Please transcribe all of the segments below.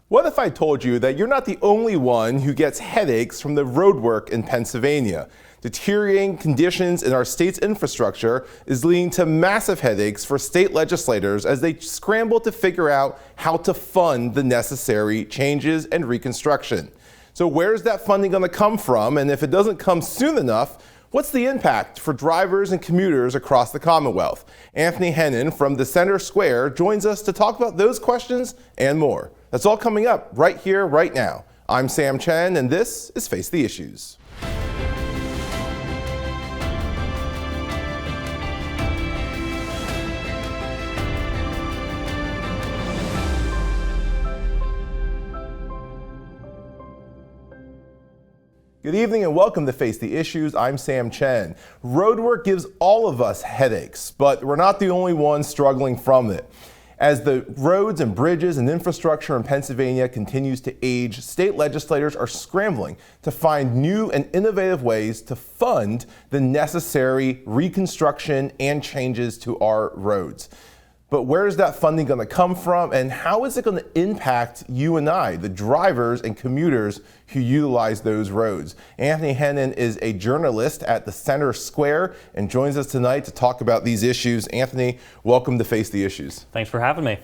What if I told you that you're not the only one who gets headaches from the roadwork in Pennsylvania? Deteriorating conditions in our state's infrastructure is leading to massive headaches for state legislators as they scramble to figure out how to fund the necessary changes and reconstruction. So where's that funding going to come from? And if it doesn't come soon enough, what's the impact for drivers and commuters across the Commonwealth? Anthony Hennen from the Center Square joins us to talk about those questions and more. That's all coming up right here, right now. I'm Sam Chen, and this is Face the Issues. Good evening and welcome to Face the Issues. I'm Sam Chen. Roadwork gives all of us headaches, but we're not the only ones struggling from it. As the roads and bridges and infrastructure in Pennsylvania continues to age, state legislators are scrambling to find new and innovative ways to fund the necessary reconstruction and changes to our roads. But where is that funding going to come from, and how is it going to impact you and I, the drivers and commuters who utilize those roads? Anthony Hennen is a journalist at the Center Square and joins us tonight to talk about these issues. Anthony, welcome to Face the Issues. Thanks for having me.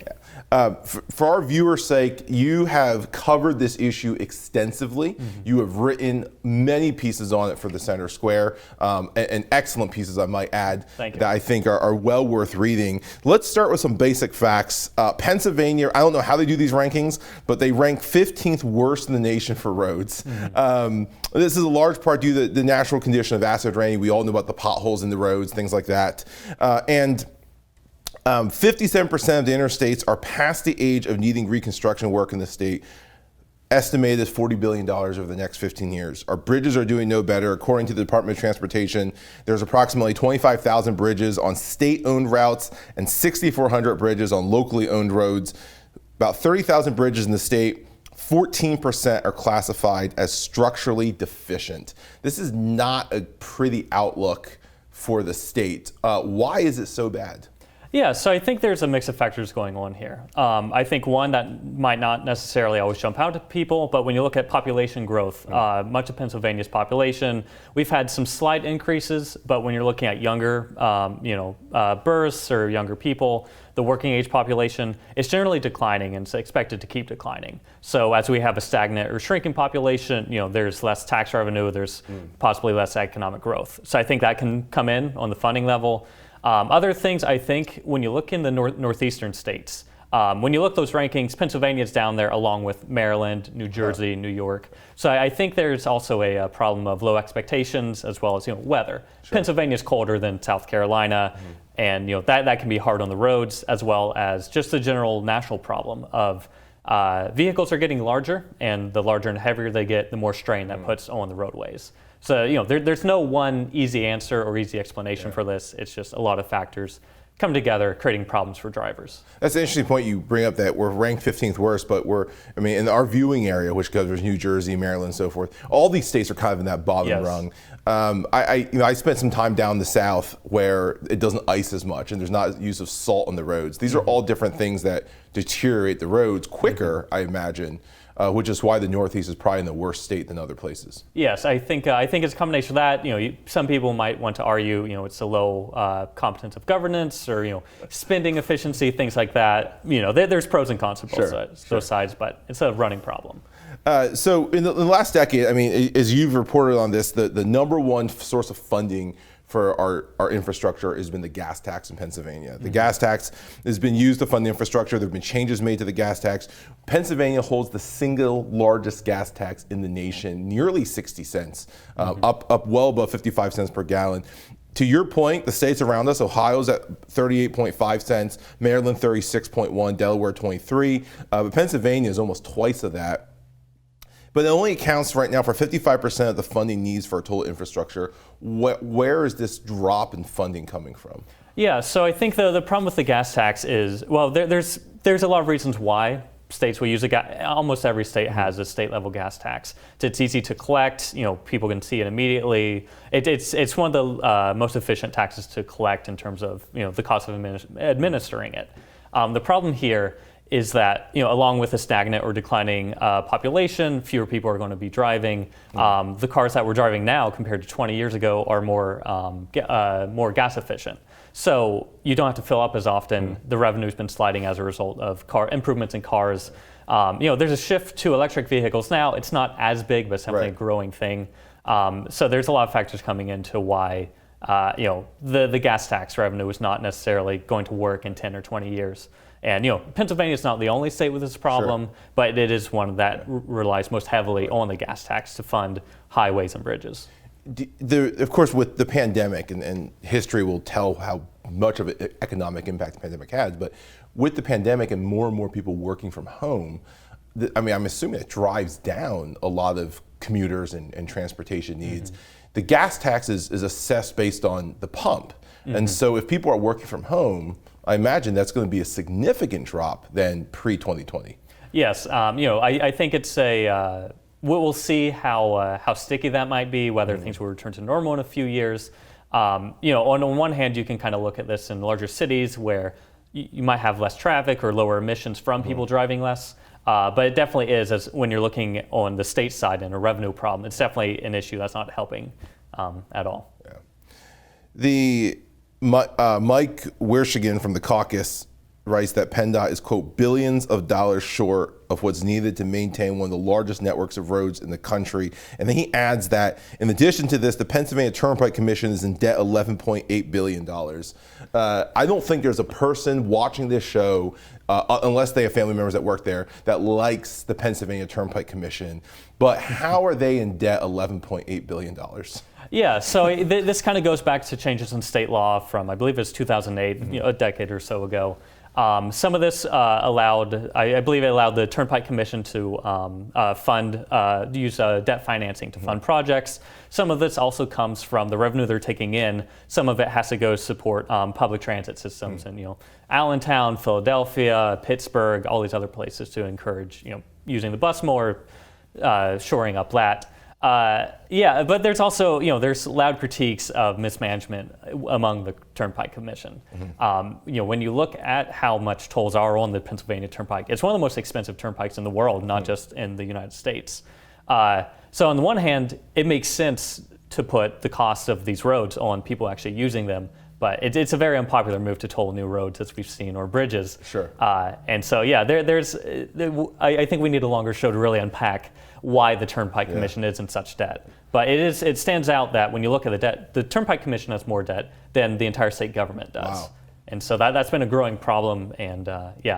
For our viewers' sake, you have covered this issue extensively. Mm-hmm. You have written many pieces on it for the Center Square, and excellent pieces, I might add, that I think are well worth reading. Let's start with some basic facts. Pennsylvania, I don't know how they do these rankings, but they rank 15th worst in the nation for roads. Mm-hmm. This is a large part due to the natural condition of acid rain. We all know about the potholes in the roads, things like that. 57% of the interstates are past the age of needing reconstruction work in the state. Estimated as $40 billion over the next 15 years. Our bridges are doing no better. According to the Department of Transportation, there's approximately 25,000 bridges on state-owned routes and 6,400 bridges on locally owned roads. About 30,000 bridges in the state, 14% are classified as structurally deficient. This is not a pretty outlook for the state. Why is it so bad? Yeah, so I think there's a mix of factors going on here. I think one that might not necessarily always jump out to people, but when you look at population growth, much of Pennsylvania's population, we've had some slight increases, but when you're looking at younger, births or younger people, the working age population is generally declining and it's expected to keep declining. So as we have a stagnant or shrinking population, there's less tax revenue, there's possibly less economic growth. So I think that can come in on the funding level. Other things, I think, when you look in the northeastern states, when you look at those rankings, Pennsylvania's down there along with Maryland, New Jersey, New York. So I think there's also a problem of low expectations as well as weather. Sure. Pennsylvania's colder than South Carolina, and that can be hard on the roads, as well as just the general national problem of vehicles are getting larger, and the larger and heavier they get, the more strain that puts on the roadways. So, there's no one easy answer or easy explanation for this. It's just a lot of factors come together, creating problems for drivers. That's an interesting point you bring up, that we're ranked 15th worst, but in our viewing area, which covers New Jersey, Maryland, and so forth, all these states are kind of in that bottom rung. I spent some time down the south where it doesn't ice as much and there's not use of salt on the roads. These are all different things that deteriorate the roads quicker, I imagine. Which is why the Northeast is probably in the worst state than other places. Yes, I think it's a combination of that. Some people might want to argue, it's a low competence of governance or spending efficiency, things like that. There's pros and cons of both sides, but it's a running problem. So in the last decade, as you've reported on this, the number one source of funding for our infrastructure has been the gas tax in Pennsylvania. The gas tax has been used to fund the infrastructure. There have been changes made to the gas tax. Pennsylvania holds the single largest gas tax in the nation, nearly 60 cents, up well above 55 cents per gallon. To your point, the states around us, Ohio's at 38.5 cents, Maryland 36.1, Delaware 23, but Pennsylvania is almost twice of that. But it only accounts right now for 55% of the funding needs for our total infrastructure. Where is this drop in funding coming from? Yeah, so I think the problem with the gas tax is, there's a lot of reasons why states will use it. Almost every state has a state level gas tax. It's easy to collect. People can see it immediately. It's one of the most efficient taxes to collect in terms of the cost of administering it. The problem here is that, along with a stagnant or declining population, fewer people are going to be driving. The cars that we're driving now compared to 20 years ago are more gas efficient. So you don't have to fill up as often. The revenue's been sliding as a result of car improvements in cars. There's a shift to electric vehicles now. It's not as big, but it's definitely a growing thing. So there's a lot of factors coming into why the gas tax revenue is not necessarily going to work in 10 or 20 years. And Pennsylvania is not the only state with this problem, but it is one that relies most heavily on the gas tax to fund highways and bridges. Of course, with the pandemic, and history will tell how much of an economic impact the pandemic had, but with the pandemic and more people working from home, I'm assuming it drives down a lot of commuters and transportation needs. The gas tax is assessed based on the pump. And so if people are working from home, I imagine that's going to be a significant drop than pre-2020. Yes, I think it's we'll see how sticky that might be, whether things will return to normal in a few years. On one hand, you can kind of look at this in larger cities where you might have less traffic or lower emissions from people driving less. But it definitely is, as when you're looking on the state side and a revenue problem, it's definitely an issue that's not helping at all. Yeah. Mike Wershagen from the caucus writes that PennDOT is, quote, billions of dollars short of what's needed to maintain one of the largest networks of roads in the country. And then he adds that, in addition to this, the Pennsylvania Turnpike Commission is in debt $11.8 billion. I don't think there's a person watching this show, unless they have family members that work there, that likes the Pennsylvania Turnpike Commission. But how are they in debt $11.8 billion? Yeah, so this kind of goes back to changes in state law from, I believe it was 2008, a decade or so ago. Some of this I believe it allowed the Turnpike Commission to use debt financing to fund projects. Some of this also comes from the revenue they're taking in. Some of it has to go support public transit systems in Allentown, Philadelphia, Pittsburgh, all these other places to encourage using the bus more, shoring up that. But there's also, there's loud critiques of mismanagement among the Turnpike Commission. When you look at how much tolls are on the Pennsylvania Turnpike, it's one of the most expensive turnpikes in the world, not just in the United States. So on the one hand, it makes sense to put the cost of these roads on people actually using them, but it's a very unpopular move to toll new roads, as we've seen, or bridges. Sure. And so, I think we need a longer show to really unpack why the Turnpike Commission is in such debt. But it stands out that when you look at the debt, the Turnpike Commission has more debt than the entire state government does. Wow. And so that's been a growing problem, and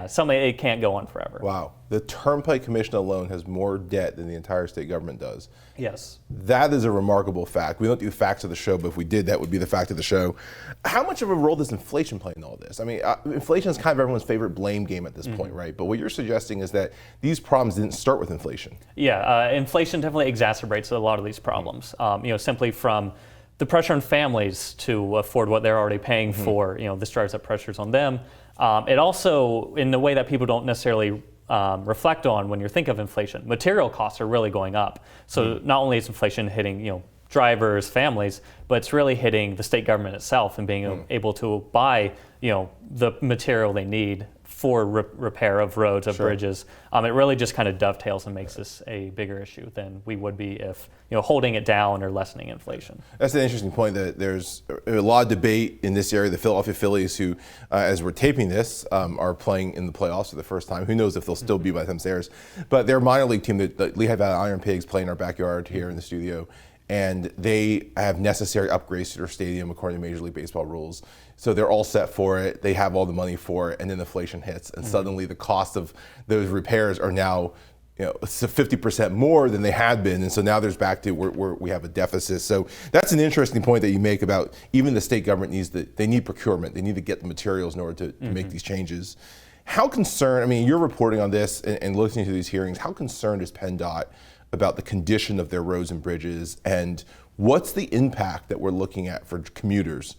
something it can't go on forever. Wow. The Turnpike Commission alone has more debt than the entire state government does. Yes. That is a remarkable fact. We don't do facts of the show, but if we did, that would be the fact of the show. How much of a role does inflation play in all this? I mean, inflation is kind of everyone's favorite blame game at this point, right? But what you're suggesting is that these problems didn't start with inflation. Yeah, inflation definitely exacerbates a lot of these problems. Simply from the pressure on families to afford what they're already paying for, this drives up pressures on them. It also, in a way that people don't necessarily reflect on when you think of inflation, material costs are really going up. So not only is inflation hitting, drivers, families, but it's really hitting the state government itself and being able to buy, the material they need for repair of roads, of bridges. It really just kind of dovetails and makes this a bigger issue than we would be if, holding it down or lessening inflation. That's an interesting point, that there's a lot of debate in this area. The Philadelphia Phillies, who, as we're taping this, are playing in the playoffs for the first time. Who knows if they'll still be by the time this airs. But their minor league team, the Lehigh Valley Iron Pigs, play in our backyard here in the studio. And they have necessary upgrades to their stadium according to Major League Baseball rules. So they're all set for it. They have all the money for it, and then inflation hits, and suddenly the cost of those repairs are now, 50% more than they had been, and so now there's back to where we have a deficit. So that's an interesting point that you make about even the state government they need procurement. They need to get the materials in order to make these changes. How concerned? You're reporting on this and listening to these hearings. How concerned is PennDOT about the condition of their roads and bridges, and what's the impact that we're looking at for commuters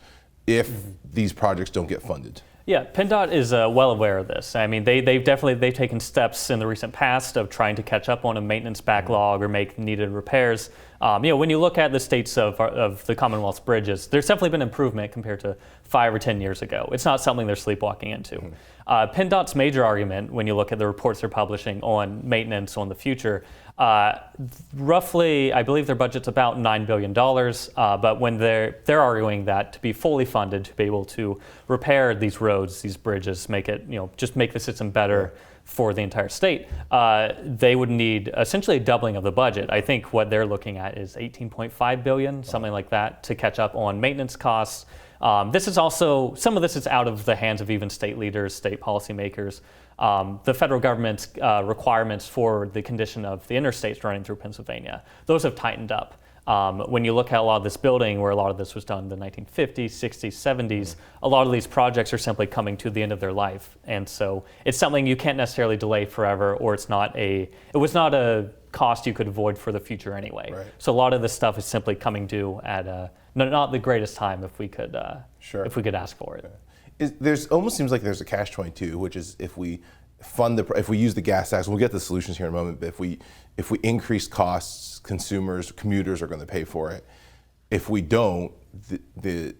if these projects don't get funded? Yeah, PennDOT is well aware of this. They've taken steps in the recent past of trying to catch up on a maintenance backlog or make needed repairs. When you look at the states of the Commonwealth's bridges, there's definitely been improvement compared to 5 or 10 years ago. It's not something they're sleepwalking into. PennDOT's major argument, when you look at the reports they're publishing on maintenance on the future, roughly, I believe their budget's about $9 billion, but when they're arguing that to be fully funded, to be able to repair these roads, these bridges, make it, just make the system better for the entire state, they would need essentially a doubling of the budget. I think what they're looking at is $18.5 billion, something like that, to catch up on maintenance costs. This is also, some of this is out of the hands of even state leaders, state policymakers. The federal government's requirements for the condition of the interstates running through Pennsylvania, those have tightened up. When you look at a lot of this building, where a lot of this was done in the 1950s, 60s, 70s, a lot of these projects are simply coming to the end of their life. And so it's something you can't necessarily delay forever, or it was not a cost you could avoid for the future anyway. Right. So a lot of this stuff is simply coming due at not the greatest time if we could if we could ask for it. There's almost seems like there's a catch-22, which is if we if we use the gas tax, we'll get the solutions here in a moment, but if we increase costs, commuters are going to pay for it. If we don't, the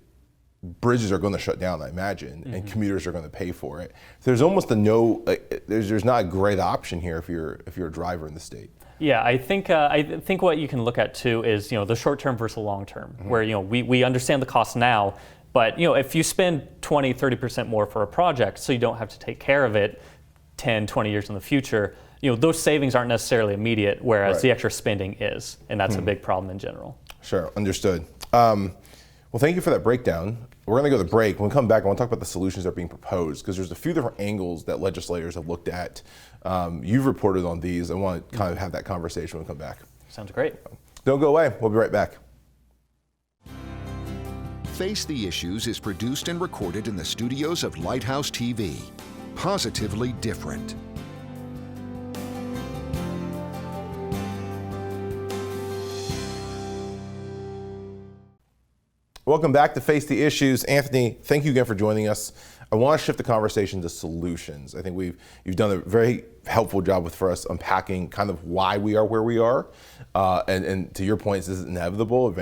bridges are going to shut down, I imagine, and commuters are going to pay for it. There's almost there's not a great option here if you're a driver in the state. Yeah, I think what you can look at too is the short term versus long term, where we understand the cost now, but if you spend 20, 30% more for a project, so you don't have to take care of it 10, 20 years in the future, those savings aren't necessarily immediate, whereas the extra spending is, and that's a big problem in general. Sure, understood. Well, thank you for that breakdown. We're going to go to the break. When we come back, I want to talk about the solutions that are being proposed, because there's a few different angles that legislators have looked at. You've reported on these. I want to kind of have that conversation when we come back. Sounds great. Don't go away. We'll be right back. Face the Issues is produced and recorded in the studios of Lighthouse TV. Positively different. Welcome back to Face the Issues. Anthony, thank you again for joining us. I want to shift the conversation to solutions. I think you've done a very helpful job for us unpacking kind of why we are where we are. And to your point, this is inevitable.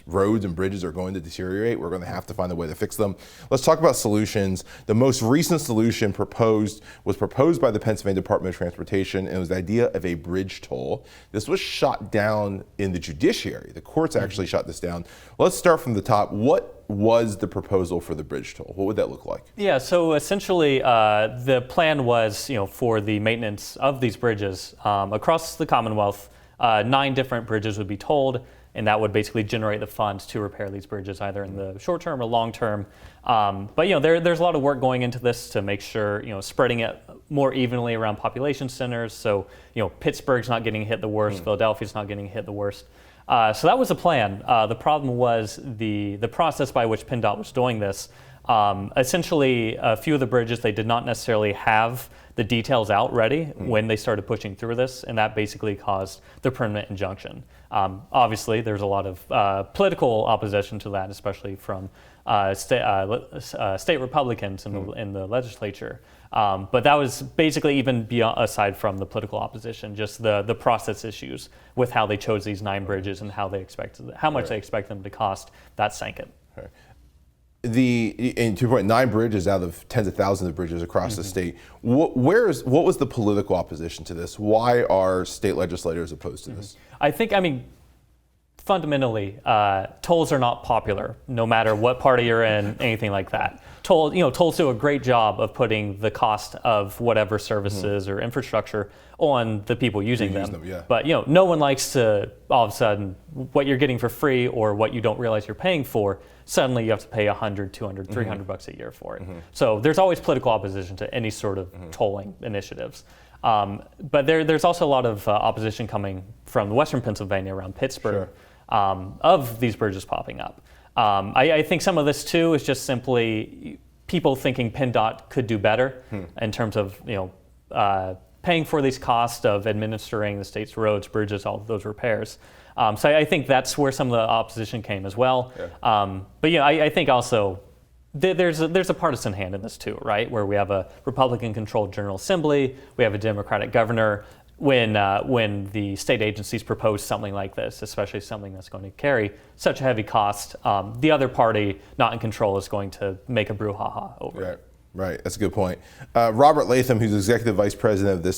Roads and bridges are going to deteriorate. We're going to have to find a way to fix them. Let's talk about solutions. The most recent solution was proposed by the Pennsylvania Department of Transportation, and it was the idea of a bridge toll. This was shot down in the judiciary. The courts actually shot this down. Let's start from the top. What was the proposal for the bridge toll? What would that look like? Yeah, so essentially the plan was, for the maintenance of these bridges across the Commonwealth, 9 different bridges would be tolled, and that would basically generate the funds to repair these bridges either in the short term or long term. But there's a lot of work going into this to make sure, spreading it more evenly around population centers. So, Pittsburgh's not getting hit the worst, Philadelphia's not getting hit the worst. So that was the plan. The problem was the process by which PennDOT was doing this. Essentially, a few of the bridges, they did not necessarily have the details out ready when they started pushing through this, and that basically caused the permanent injunction. Obviously, there's a lot of political opposition to that, especially from state Republicans in the legislature. But that was basically even aside from the political opposition, just the process issues with how they chose these 9 bridges and how much they expect them to cost. That sank it. Right. In 2.9 bridges out of tens of thousands of bridges across the state. What was the political opposition to this? Why are state legislators opposed to this? Fundamentally, tolls are not popular, no matter what party you're in, anything like that. Tolls do a great job of putting the cost of whatever services or infrastructure on the people using them. But no one likes to, all of a sudden, what you're getting for free or what you don't realize you're paying for, suddenly you have to pay $100, $200, $300 a year for it. So there's always political opposition to any sort of tolling initiatives. But there's also a lot of opposition coming from Western Pennsylvania around Pittsburgh. Of these bridges popping up. I think some of this too is just simply people thinking PennDOT could do better in terms of paying for these costs of administering the state's roads, bridges, all of those repairs. So I think that's where some of the opposition came as well. But I think also there's a partisan hand in this too, right? Where we have a Republican-controlled General Assembly, we have a Democratic governor. when the state agencies propose something like this, especially something that's going to carry such a heavy cost, the other party not in control is going to make a brouhaha over it. Right, that's a good point. Robert Latham, who's Executive Vice President of the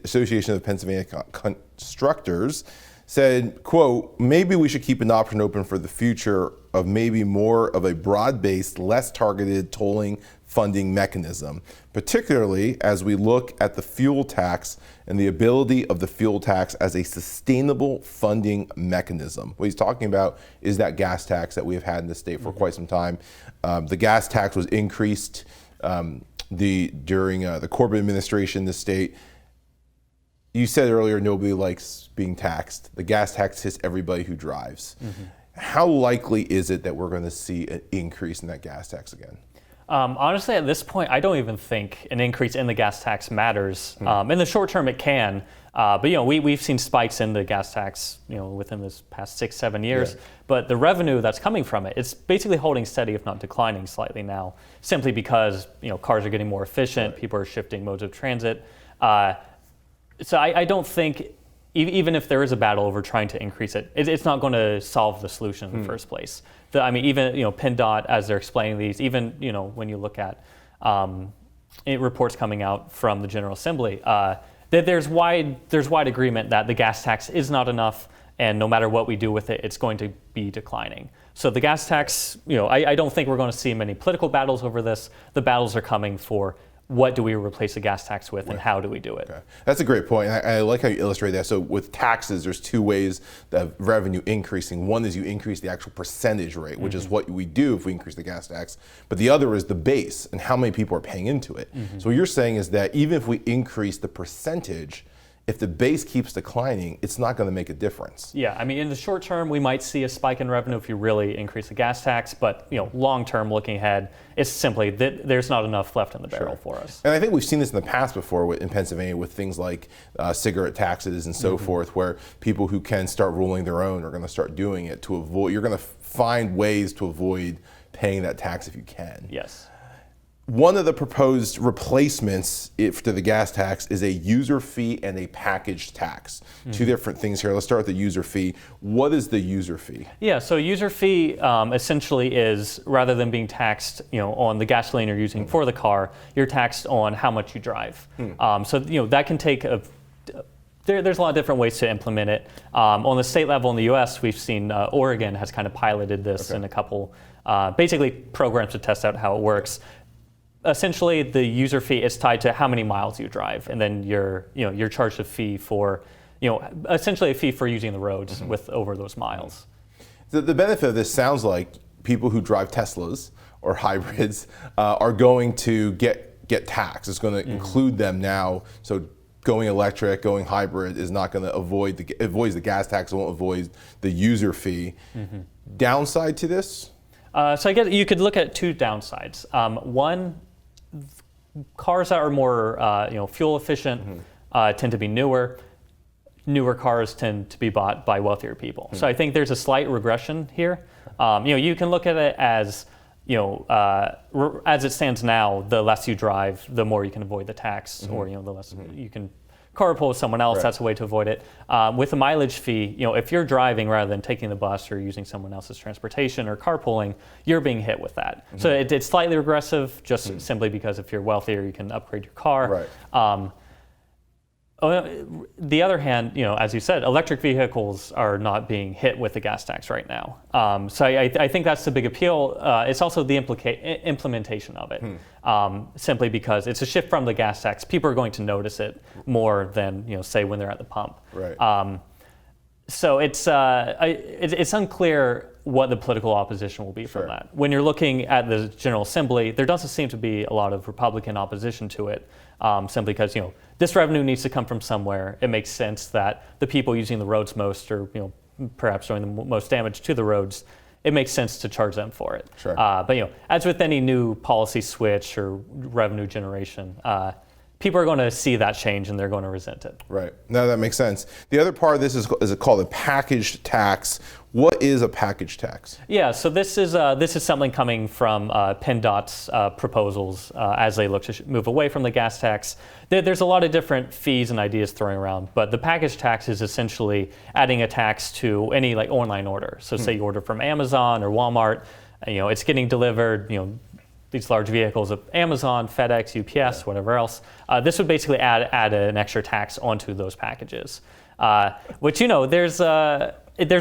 Association of Pennsylvania Constructors, said, quote, maybe we should keep an option open for the future of maybe more of a broad-based, less targeted tolling funding mechanism, particularly as we look at the fuel tax and the ability of the fuel tax as a sustainable funding mechanism. What he's talking about is that gas tax that we have had in the state for quite some time. The gas tax was increased during the Corbett administration in the state. You said earlier nobody likes being taxed. The gas tax hits everybody who drives. How likely is it that we're going to see an increase in that gas tax again? Honestly, at this point, I don't even think an increase in the gas tax matters. In the short term, it can. But we've seen spikes in the gas tax, within this past 6-7 years. Yeah. But the revenue that's coming from it, it's basically holding steady, if not declining slightly now, simply because cars are getting more efficient, people are shifting modes of transit. So I don't think, even if there is a battle over trying to increase it, it's not going to solve the solution in the first place. Even PennDOT, as they're explaining these, even when you look at reports coming out from the General Assembly, there's wide agreement that the gas tax is not enough, and no matter what we do with it, it's going to be declining. So the gas tax, I don't think we're going to see many political battles over this. The battles are coming for what do we replace the gas tax with, and how do we do it? Okay. That's a great point. I like how you illustrate that. So with taxes, there's two ways of revenue increasing. One is you increase the actual percentage rate, which is what we do if we increase the gas tax. But the other is the base and how many people are paying into it. So what you're saying is that even if we increase the percentage, if the base keeps declining, it's not going to make a difference. Yeah, in the short term, we might see a spike in revenue if you really increase the gas tax, but long term, looking ahead, it's simply that there's not enough left in the barrel for us. And I think we've seen this in the past before in Pennsylvania with things like cigarette taxes and so forth, where people who can start ruling their own are going to start doing it to avoid. You're going to find ways to avoid paying that tax if you can. Yes. One of the proposed replacements to the gas tax is a user fee and a package tax. Two different things here. Let's start with the user fee. What is the user fee? Yeah, so user fee essentially is, rather than being taxed on the gasoline you're using for the car, you're taxed on how much you drive. So that can take there's a lot of different ways to implement it. On the state level in the US, we've seen Oregon has kind of piloted this in a couple, basically programs to test out how it works. Essentially, the user fee is tied to how many miles you drive, and then you're charged a fee for, essentially a fee for using the roads over those miles. The benefit of this sounds like people who drive Teslas or hybrids are going to get taxed. It's going to include them now. So going electric, going hybrid is not going to avoids the gas tax. It won't avoid the user fee. Downside to this? So I guess you could look at two downsides. One, cars that are more fuel efficient tend to be newer. Newer cars tend to be bought by wealthier people. So I think there's a slight regression here. You can look at it as as it stands now, the less you drive, the more you can avoid the tax, or the less you can carpool with someone else. That's a way to avoid it. With the mileage fee, if you're driving rather than taking the bus or using someone else's transportation or carpooling, you're being hit with that. So it's slightly regressive, just simply because if you're wealthier, you can upgrade your car. On the other hand, as you said, electric vehicles are not being hit with the gas tax right now. So I think that's the big appeal. It's also the implementation of it, simply because it's a shift from the gas tax. People are going to notice it more than say when they're at the pump. So it's unclear what the political opposition will be from that. When you're looking at the General Assembly, there doesn't seem to be a lot of Republican opposition to it, simply because this revenue needs to come from somewhere. It makes sense that the people using the roads most, or perhaps doing the most damage to the roads, it makes sense to charge them for it. But as with any new policy switch or revenue generation, people are going to see that change and they're going to resent it. Right. No, that makes sense. The other part of this is called a package tax. What is a package tax? Yeah, so this is something coming from PennDOT's proposals as they look to move away from the gas tax. There's a lot of different fees and ideas throwing around, but the package tax is essentially adding a tax to any like online order. So say you order from Amazon or Walmart, it's getting delivered, these large vehicles of Amazon, FedEx, UPS, whatever else. This would basically add an extra tax onto those packages, which there's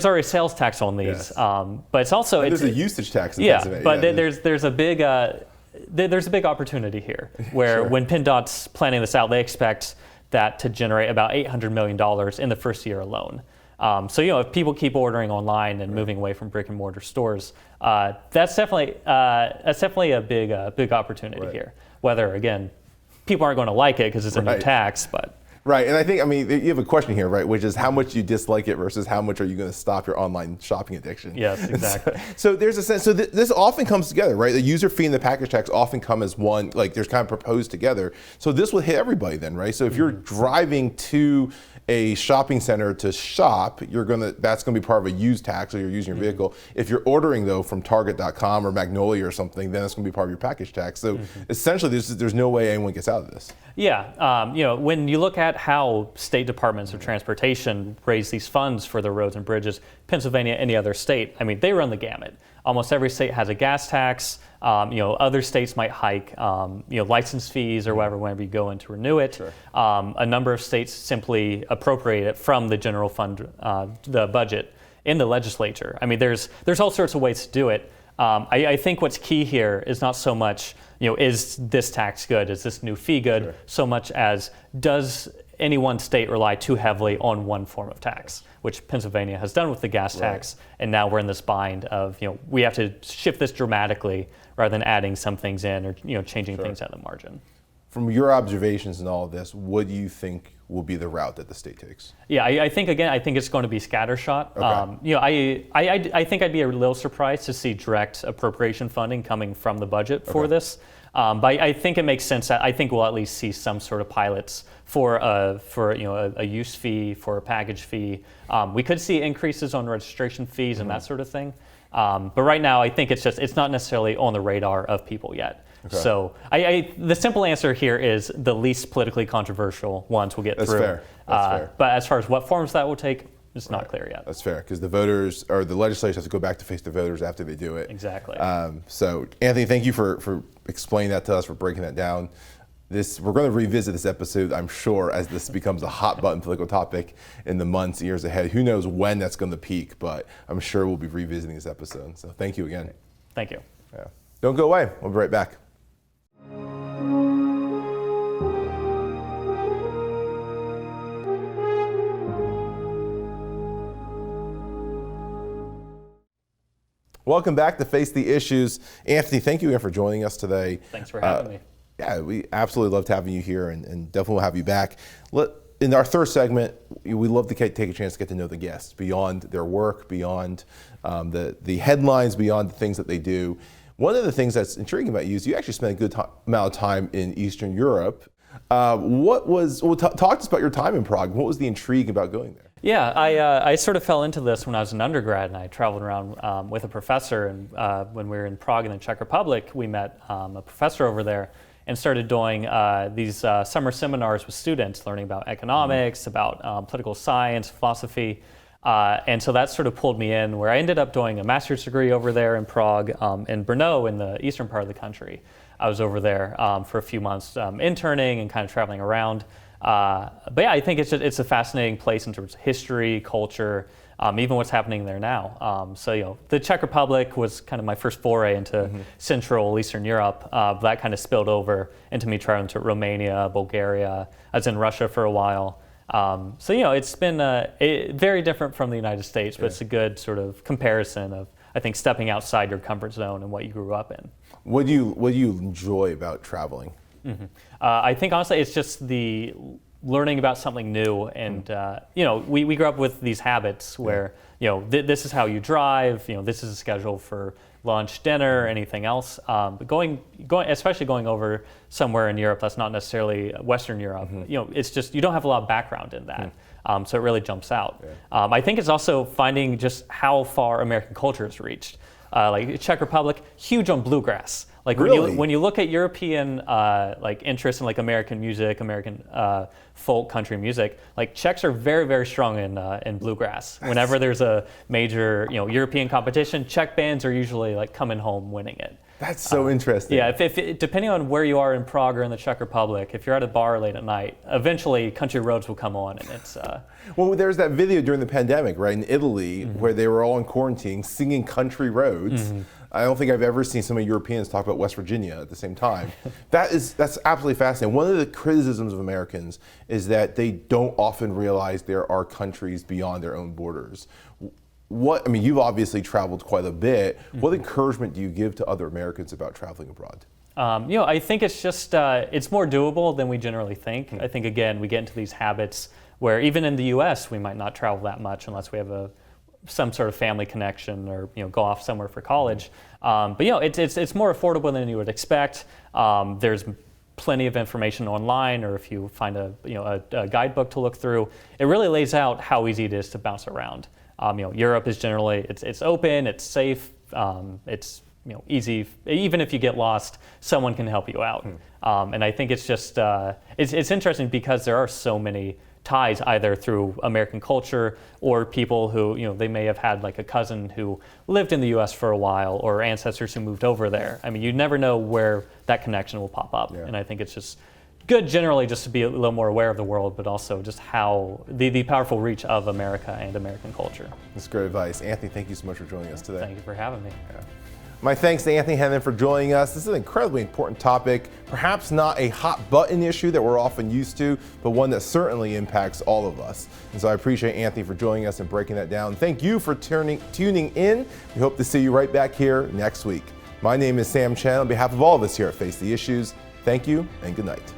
already sales tax on these, but it's also there's a usage tax in Pennsylvania. But there's a big opportunity here where when PennDOT's planning this out, they expect that to generate about $800 million in the first year alone. So if people keep ordering online and moving away from brick and mortar stores, that's definitely a big opportunity here. Whether again, people aren't going to like it because it's a new tax, but. Right, and I think, you have a question here, right, which is how much you dislike it versus how much are you going to stop your online shopping addiction? Yes, exactly. So there's a sense, this often comes together, right? The user fee and the package tax often come as one, like there's kind of proposed together. So this will hit everybody then, right? So if you're driving to a shopping center to shop, that's going to be part of a use tax, or you're using your vehicle. If you're ordering though from Target.com or Magnolia or something, then it's going to be part of your package tax. So essentially, there's no way anyone gets out of this. Yeah, when you look at how state departments of transportation raise these funds for the roads and bridges, Pennsylvania, any other state, they run the gamut. Almost every state has a gas tax. Other states might hike, license fees or whatever whenever you go in to renew it. Sure. A number of states simply appropriate it from the general fund, the budget in the legislature. There's all sorts of ways to do it. I think what's key here is not so much, is this tax good? Is this new fee good? Sure. So much as does any one state rely too heavily on one form of tax, which Pennsylvania has done with the gas tax, and now we're in this bind of, we have to shift this dramatically rather than adding some things in or, changing things at the margin. From your observations in all of this, what do you think will be the route that the state takes? Yeah, I think it's going to be scattershot. Okay. I think I'd be a little surprised to see direct appropriation funding coming from the budget for this. But I think it makes sense that I think we'll at least see some sort of pilots for a use fee, for a package fee. We could see increases on registration fees and that sort of thing. But right now, I think it's not necessarily on the radar of people yet. Okay. So the simple answer here is the least politically controversial ones will get through. Fair. That's fair. But as far as what forms that will take, it's not clear yet. That's fair, because the voters or the legislature has to go back to face the voters after they do it. Exactly. So Anthony, thank you for explaining that to us, for breaking that down. We're going to revisit this episode, I'm sure, as this becomes a hot button political topic in the months, years ahead. Who knows when that's going to peak, but I'm sure we'll be revisiting this episode. So thank you again. Thank you. Yeah. Don't go away. We'll be right back. Welcome back to Face the Issues. Anthony, thank you again for joining us today. Thanks for having me. Yeah, we absolutely loved having you here and definitely will have you back. In our third segment, we love to take a chance to get to know the guests beyond their work, beyond the headlines, beyond the things that they do. One of the things that's intriguing about you is you actually spent a good amount of time in Eastern Europe. Talk to us about your time in Prague. What was the intrigue about going there? Yeah, I sort of fell into this when I was an undergrad, and I traveled around with a professor. And when we were in Prague in the Czech Republic, we met a professor over there and started doing these summer seminars with students, learning about economics, about political science, philosophy. And so that sort of pulled me in, where I ended up doing a master's degree over there in Prague, in Brno, in the eastern part of the country. I was over there for a few months interning and kind of traveling around. But yeah, I think it's a fascinating place in terms of history, culture, even what's happening there now. So the Czech Republic was kind of my first foray into Central Eastern Europe. That kind of spilled over into me traveling to Romania, Bulgaria. I was in Russia for a while. So it's been very different from the United States, but it's a good sort of comparison of, I think, stepping outside your comfort zone and what you grew up in. What do you enjoy about traveling? I think honestly, it's just the learning about something new. And we grew up with these habits where this is how you drive. This is a schedule for lunch, dinner, anything else. But especially going over somewhere in Europe that's not necessarily Western Europe. It's just you don't have a lot of background in that. So it really jumps out. I think it's also finding just how far American culture has reached. Like Czech Republic, huge on bluegrass. Like really? when you look at European interest in like American music, American folk country music, like Czechs are very, very strong in bluegrass. Whenever there's a major European competition, Czech bands are usually like coming home winning it. That's so interesting. Yeah, if depending on where you are in Prague or in the Czech Republic, if you're at a bar late at night, eventually Country Roads will come on, and it's. Well, there's that video during the pandemic, right, in Italy, where they were all in quarantine singing Country Roads. I don't think I've ever seen so many Europeans talk about West Virginia at the same time. That's absolutely fascinating. One of the criticisms of Americans is that they don't often realize there are countries beyond their own borders. You've obviously traveled quite a bit. What encouragement do you give to other Americans about traveling abroad? I think it's just, it's more doable than we generally think. I think, again, we get into these habits where even in the US, we might not travel that much unless we have some sort of family connection or go off somewhere for college. But it's more affordable than you would expect. There's plenty of information online, or if you find a guidebook to look through, it really lays out how easy it is to bounce around. Europe is generally it's open, it's safe, it's easy. Even if you get lost, someone can help you out. And I think it's just it's interesting because there are so many ties either through American culture or people who they may have had like a cousin who lived in the U.S. for a while or ancestors who moved over there. I mean, you never know where that connection will pop up, and I think it's just good generally just to be a little more aware of the world, but also just how the powerful reach of America and American culture. That's great advice. Anthony, thank you so much for joining us today. Thank you for having me. My thanks to Anthony Hennen for joining us. This is an incredibly important topic, perhaps not a hot button issue that we're often used to, but one that certainly impacts all of us. And so I appreciate Anthony for joining us and breaking that down. Thank you for tuning in. We hope to see you right back here next week. My name is Sam Chen. On behalf of all of us here at Face the Issues, thank you and good night.